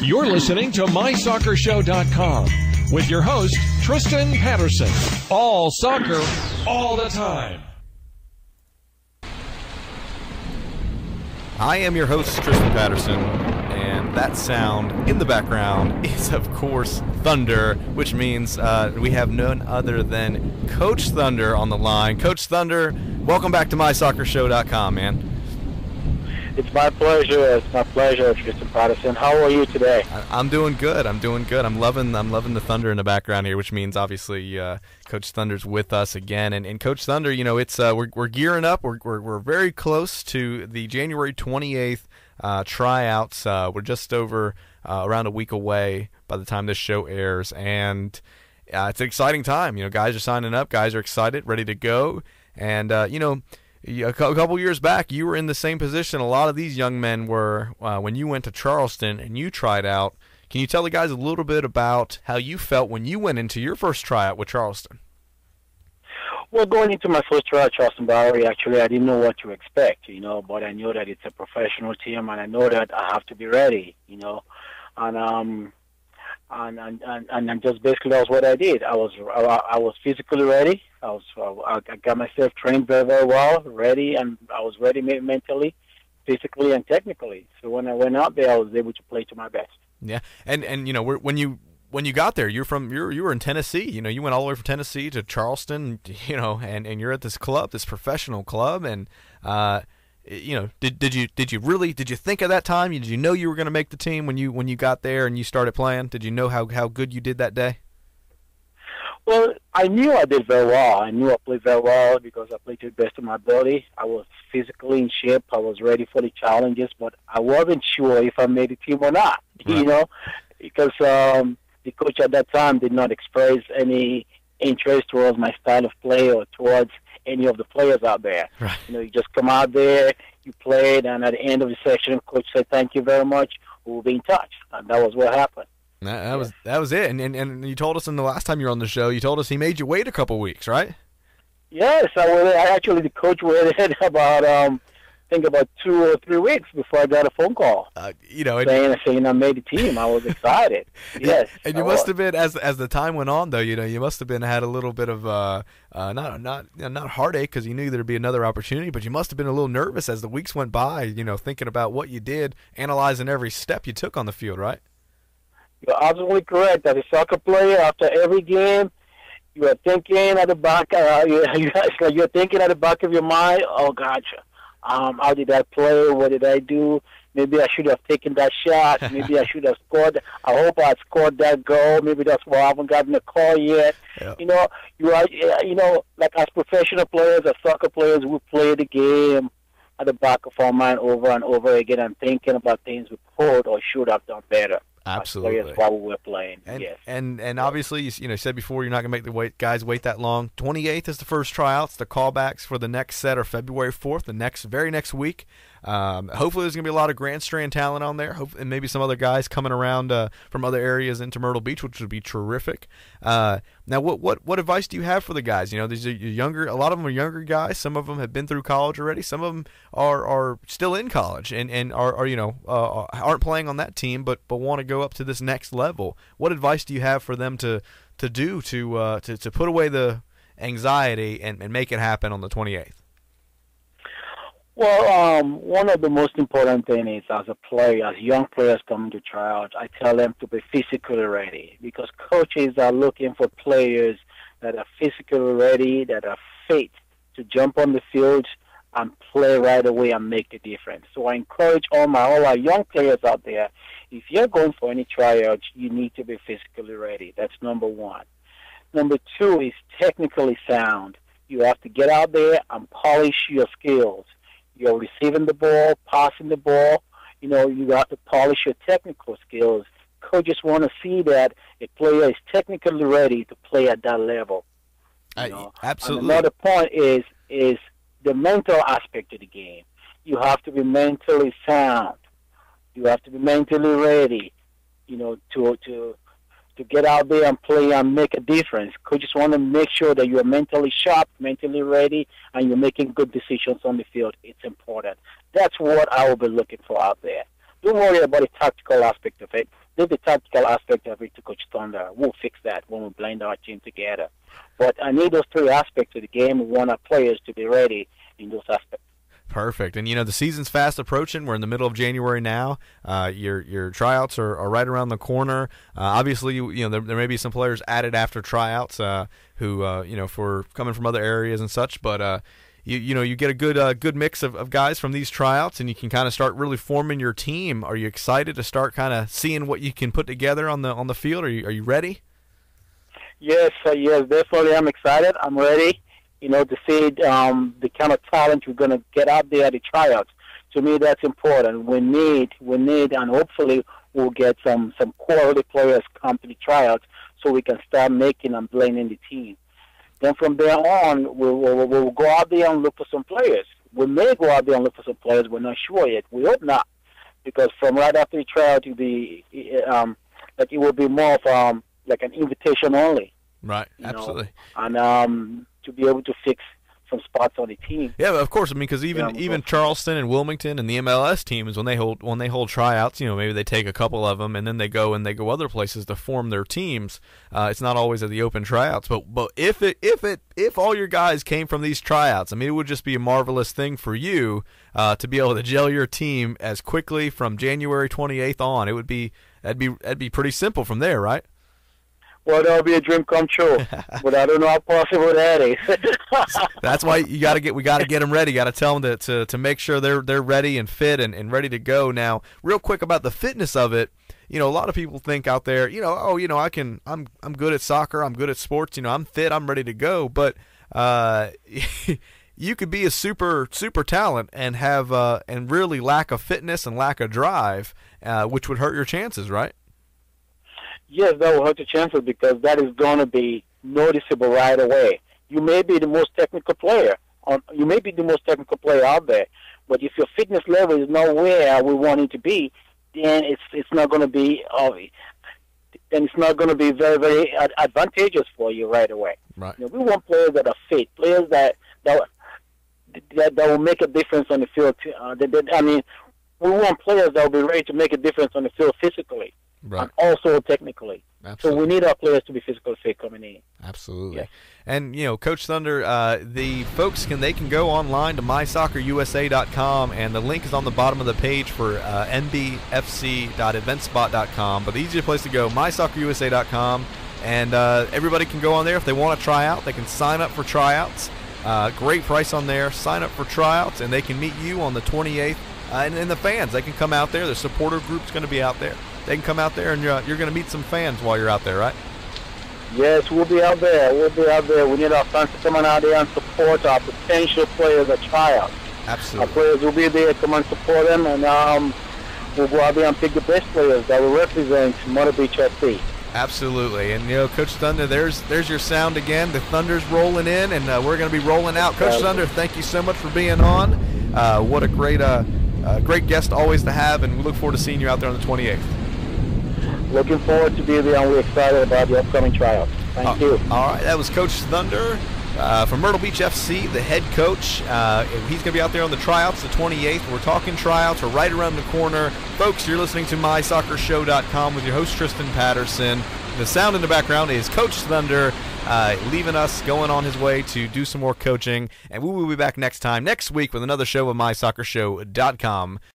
You're listening to MySoccerShow.com with your host, Tristan Patterson. All soccer, all the time. I am your host, Tristan Patterson, and that sound in the background is, of course, Thunder, which means we have none other than Coach Thunder on the line. Coach Thunder, welcome back to MySoccerShow.com, man. It's my pleasure. It's my pleasure, Tristan Patterson. How are you today? I'm doing good. I'm loving the thunder in the background here, which means obviously Coach Thunder's with us again. And Coach Thunder, you know, it's we're gearing up. We're very close to the January 28th tryouts. We're just over around a week away by the time this show airs, and it's an exciting time. You know, guys are signing up. Guys are excited, ready to go, and you know. A couple years back, you were in the same position a lot of these young men were when you went to Charleston and you tried out. Can you tell the guys a little bit about how you felt when you went into your first tryout with Charleston? Well, going into my first tryout at Charleston Bowery, actually, I didn't know what to expect, you know, but I know that it's a professional team, and I know that I have to be ready, you know, and just basically that was what I did. I was physically ready. I got myself trained very, very well, ready, and I was ready mentally, physically, and technically. So when I went out there, I was able to play to my best. Yeah, and you know, when you got there, you were in Tennessee. You know, you went all the way from Tennessee to Charleston. You know, and you're at this club, this professional club, and you know, did you think at that time? Did you know you were going to make the team when you got there and you started playing? Did you know how good you did that day? Well, I knew I did very well. I knew I played very well because I played to the best of my ability. I was physically in shape. I was ready for the challenges, but I wasn't sure if I made the team or not. Right. You know, because the coach at that time did not express any interest towards my style of play or towards any of the players out there. Right. You know, you just come out there, you played, and at the end of the session, coach said, "Thank you very much. We'll be in touch." And that was what happened. That was it. And you told us in the last time you were on the show, you told us he made you wait a couple weeks, right? Yes, the coach waited about I think about 2 or 3 weeks before I got a phone call. You know, saying I made the team. I was excited. Yes, and you must have been as the time went on, though. You know, you must have had a little bit of not heartache because you knew there'd be another opportunity, but you must have been a little nervous as the weeks went by. You know, thinking about what you did, analyzing every step you took on the field, right? You're absolutely correct. As a soccer player, after every game, you are thinking at the back. You're thinking at the back of your mind. Oh, gotcha. How did I play? What did I do? Maybe I should have taken that shot. Maybe I should have scored. I hope I scored that goal. Maybe that's why I haven't gotten a call yet. Yeah. You know, like as professional players, as soccer players, we play the game at the back of our mind over and over again and thinking about things we could or should have done better. Absolutely. That's why we were playing. And, yes. And obviously, you said before you're not going to make the guys wait that long. 28th is the first tryouts. The callbacks for the next set are February 4th, the very next week. Hopefully there's going to be a lot of Grand Strand talent on there, and maybe some other guys coming around from other areas into Myrtle Beach, which would be terrific. Now, what advice do you have for the guys? You know, these are younger. A lot of them are younger guys. Some of them have been through college already. Some of them are still in college and are aren't playing on that team, but want to go up to this next level. What advice do you have for them to put away the anxiety and make it happen on the 28th? Well, one of the most important things is as young players come to tryouts, I tell them to be physically ready because coaches are looking for players that are physically ready, that are fit to jump on the field and play right away and make the difference. So I encourage all our young players out there, if you're going for any tryouts, you need to be physically ready. That's number one. Number two is technically sound. You have to get out there and polish your skills. You're receiving the ball, passing the ball. You know, you have to polish your technical skills. Coaches want to see that a player is technically ready to play at that level. Absolutely. And another point is the mental aspect of the game. You have to be mentally sound. You have to be mentally ready, you know, to get out there and play and make a difference. Coaches want to make sure that you are mentally sharp, mentally ready, and you're making good decisions on the field. It's important. That's what I will be looking for out there. Don't worry about the tactical aspect of it. leave the tactical aspect of it to Coach Thunder. We'll fix that when we blend our team together. But I need those three aspects of the game. We want our players to be ready in those aspects. Perfect. And, the season's fast approaching. We're in the middle of January now. Your tryouts are right around the corner. Obviously, there may be some players added after tryouts who, for coming from other areas and such. But, you get a good mix of guys from these tryouts, and you can kind of start really forming your team. Are you excited to start kind of seeing what you can put together on the field? Are you ready? Yes, definitely. I'm excited. I'm ready. To see the kind of talent we're going to get out there at the tryouts. To me, that's important. We need, and hopefully we'll get some quality players come to the tryouts so we can start making and blending the team. Then from there on, we'll go out there and look for some players. We may go out there and look for some players. We're not sure yet. We hope not, because from right after the tryout, it will be more of like an invitation only. Right, absolutely. And to be able to fix some spots on the team. Yeah, of course. I mean, because even Charleston and Wilmington and the MLS teams, when they hold tryouts, maybe they take a couple of them and then they go other places to form their teams. It's not always at the open tryouts, but if all your guys came from these tryouts, I mean, it would just be a marvelous thing for you to be able to gel your team as quickly from January 28th on. That'd be pretty simple from there, right? Well, that'll be a dream come true, but I don't know how possible that is. That's why we got to get them ready. Got to tell them to make sure they're ready and fit and ready to go. Now, real quick about the fitness of it. A lot of people think out there, I'm good at soccer, I'm good at sports, I'm fit, I'm ready to go. But you could be a super talent and have and really lack of fitness and lack of drive, which would hurt your chances, right? Yes, that will hurt your chances because that is going to be noticeable right away. You may be the most technical player. You may be the most technical player out there, but if your fitness level is not where we want it to be, then it's not going to be very, very advantageous for you right away. Right. We want players that are fit, players that will make a difference on the field. We want players that will be ready to make a difference on the field physically. Right. And also technically. Absolutely. So we need our players to be physically fit coming in. Absolutely. Yeah. And, Coach Thunder, the folks can go online to mysoccerusa.com, and the link is on the bottom of the page for mbfc.eventspot.com. But the easiest place to go, mysoccerusa.com, and everybody can go on there. If they want to try out, they can sign up for tryouts. Great price on there. Sign up for tryouts, and they can meet you on the 28th. And the fans, they can come out there. The supporter group's going to be out there. They can come out there, and you're going to meet some fans while you're out there, right? Yes, we'll be out there. We need our fans to come on out there and support our potential players at tryouts. Absolutely. Our players will be there. Come and support them, and we'll go out there and pick the best players that will represent Myrtle Beach FC. Absolutely. And, Coach Thunder, there's your sound again. The Thunder's rolling in, and we're going to be rolling out. Coach Thunder, thank you so much for being on. What a great guest always to have, and we look forward to seeing you out there on the 28th. Looking forward to being there, and we're excited about the upcoming tryouts. Thank you. All right, that was Coach Thunder from Myrtle Beach FC, the head coach. He's going to be out there on the tryouts the 28th. We're talking tryouts. We're right around the corner. Folks, you're listening to mysoccershow.com with your host, Tristan Patterson. The sound in the background is Coach Thunder leaving us, going on his way to do some more coaching. And we will be back next week with another show of mysoccershow.com.